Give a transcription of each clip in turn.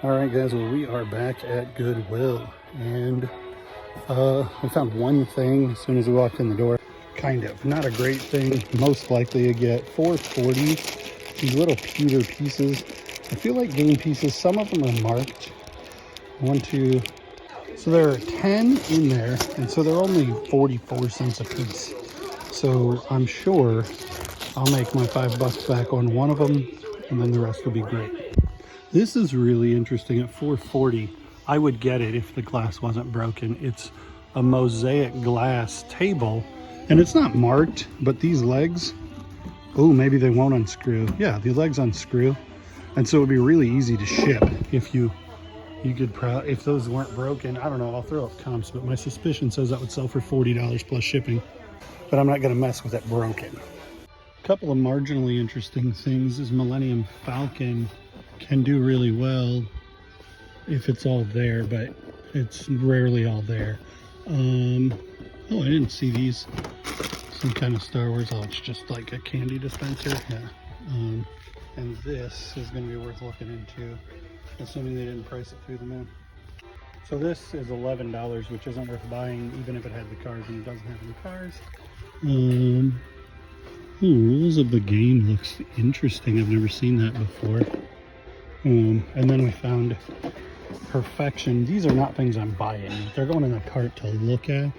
All right, guys, well, we are back at Goodwill, and we found one thing as soon as we walked in the door. Kind of, not a great thing. Most likely to get $4.40. These little pewter pieces. I feel like game pieces. Some of them are marked. 1, 2. So there are 10 in there, and so they're only 44 cents a piece. So I'm sure I'll make my $5 back on one of them, and then the rest will be great. This is really interesting at $4.40. I would get it if the glass wasn't broken. It's a mosaic glass table, and it's not marked, but these legs, oh, maybe they won't unscrew. Yeah, the legs unscrew, and so it would be really easy to ship if you could, if those weren't broken. I don't know, I'll throw up comps, but my suspicion says that would sell for $40 plus shipping, but I'm not gonna mess with it broken. A couple of marginally interesting things is Millennium Falcon can do really well if it's all there, but it's rarely all there. Oh, I didn't see these. Some kind of Star Wars. Oh, it's just like a candy dispenser. Yeah. And this is going to be worth looking into, assuming they didn't price it through the moon. So this is $11, which isn't worth buying, even if it had the cars, and it doesn't have any cars. Rules of the game looks interesting. I've never seen that before. And then we found Perfection. These are not things I'm buying. They're going in the cart to look at.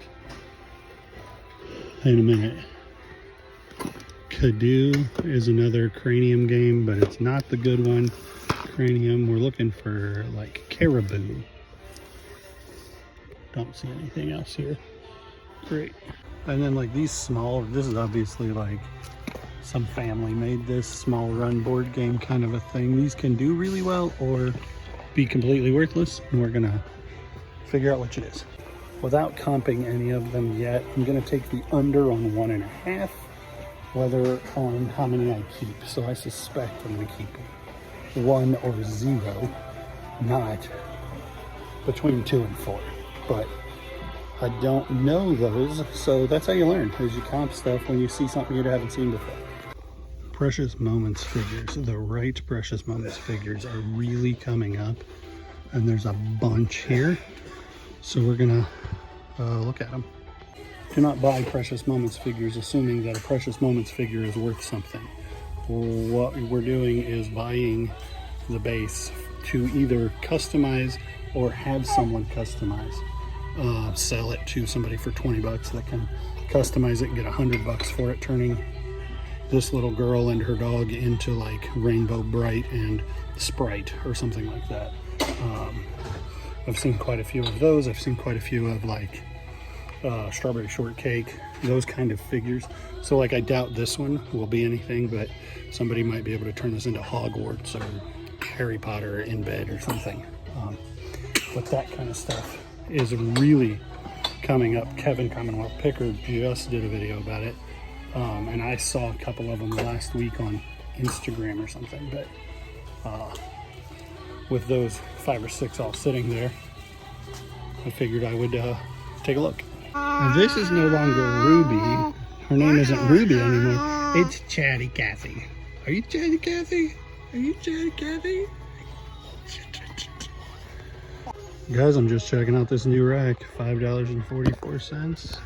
In a minute. Cadu is another Cranium game, but it's not the good one. Cranium, we're looking for like Caribou. Don't see anything else here. Great. And then like these small, this is obviously like some family made this small run board game kind of a thing. These can do really well or be completely worthless, and we're gonna figure out which it is. Without comping any of them yet, I'm gonna take the under on 1.5, whether on how many I keep. So I suspect I'm gonna keep 1 or 0, not between 2 and 4. But I don't know those, so that's how you learn, is you comp stuff when you see something you haven't seen before. Precious Moments figures, the right Precious Moments figures are really coming up, and there's a bunch here, so we're gonna look at them. Do not buy Precious Moments figures assuming that a Precious Moments figure is worth something. What we're doing is buying the base to either customize or have someone customize. Sell it to somebody for 20 bucks that can customize it and get 100 bucks for it, turning this little girl and her dog into like Rainbow Bright and Sprite or something like that. I've seen quite a few of those. I've seen quite a few of like Strawberry Shortcake, those kind of figures. So like I doubt this one will be anything, but somebody might be able to turn this into Hogwarts or Harry Potter in bed or something. But that kind of stuff is really coming up. Kevin Commonwealth Picker just did a video about it. And I saw a couple of them last week on Instagram or something, but with those 5 or 6 all sitting there, I figured I would take a look. And this is no longer Ruby. Her name isn't Ruby anymore. It's Chatty Cathy. Are you Chatty Cathy? Are you Chatty Cathy? Guys, I'm just checking out this new rack. $5.44.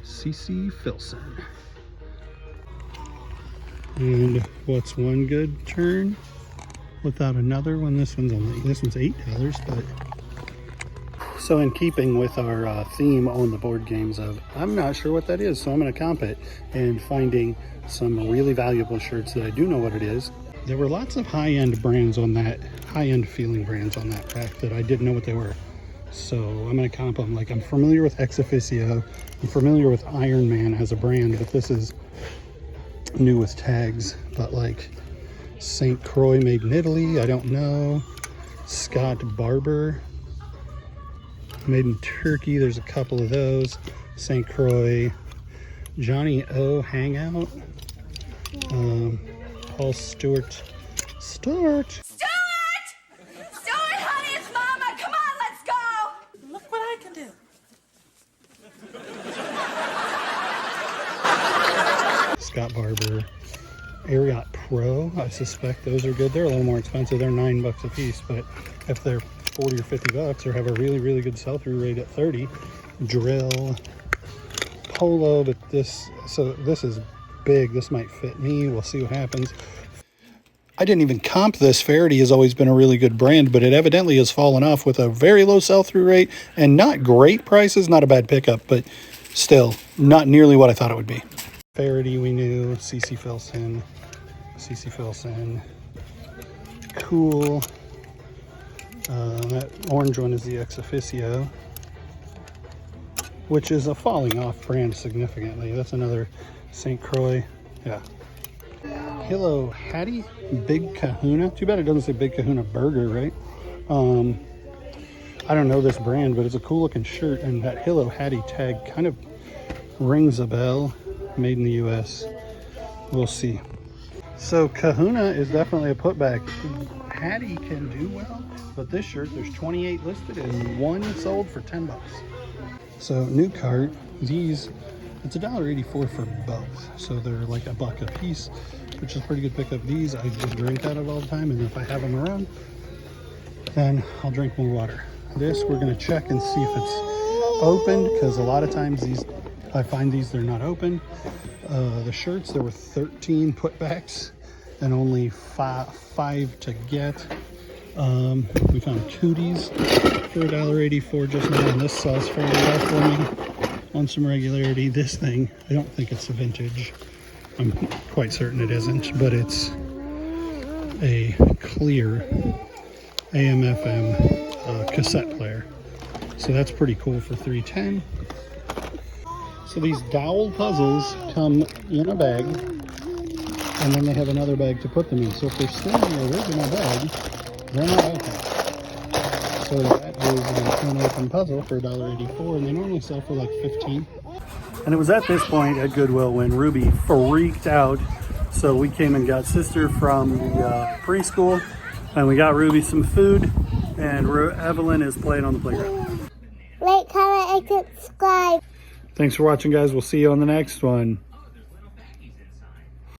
CC Filson. And what's one good turn without another one? This one's $8, but so in keeping with our theme on the board games of I'm not sure what that is, so I'm going to comp it, and finding some really valuable shirts that I do know what it is. There were lots of high-end brands on that, high-end feeling brands on that rack that I didn't know what they were. So I'm going to comp them. Like, I'm familiar with Ex Officio, I'm familiar with Iron Man as a brand, but this is new with tags. But like St. Croix made in Italy, I don't know. Scott Barber made in Turkey, there's a couple of those. St. Croix, Johnny O Hangout, Paul Stewart. Stewart, honey, it's Mama. Come on, let's go. Look what I can do. Scott Barber, Ariat Pro. I suspect those are good. They're a little more expensive. They're $9 a piece, but if they're 40 or 50 bucks or have a really, really good sell-through rate at 30. Drill, polo, but this is big. This might fit me. We'll see what happens. I didn't even comp this. Faraday has always been a really good brand, but it evidently has fallen off with a very low sell-through rate and not great prices. Not a bad pickup, but still not nearly what I thought it would be. Faraday we knew, CC Filson, cool. That orange one is the Ex Officio, which is a falling off brand significantly. That's another St. Croix, yeah. Hello Hattie, Big Kahuna. Too bad it doesn't say Big Kahuna Burger, right? I don't know this brand, but it's a cool looking shirt, and that Hello Hattie tag kind of rings a bell. Made in the US. We'll see. So Kahuna is definitely a putback. Hattie can do well, but this shirt, there's 28 listed and one sold for 10 bucks. So new cart, these, it's $1.84 for both. So they're like a buck a piece, which is a pretty good pickup. These I just drink out of all the time, and if I have them around, then I'll drink more water. This we're gonna check and see if it's opened, because a lot of times these, I find these, they're not open. The shirts, there were 13 putbacks and only five to get. We found cooties for $1.84 just now, and this sells fairly well for me on some regularity. This thing, I don't think it's a vintage. I'm quite certain it isn't, but it's a clear AM/FM cassette player. So that's pretty cool for $3.10. So these dowel puzzles come in a bag, and then they have another bag to put them in. So if they're still in the original bag, they're not open. So that is an unopened puzzle for $1.84, and they normally sell for like $15. And it was at this point at Goodwill when Ruby freaked out. So we came and got sister from the preschool, and we got Ruby some food, and Evelyn is playing on the playground. Like, comment, and subscribe. Thanks for watching, guys. We'll see you on the next one.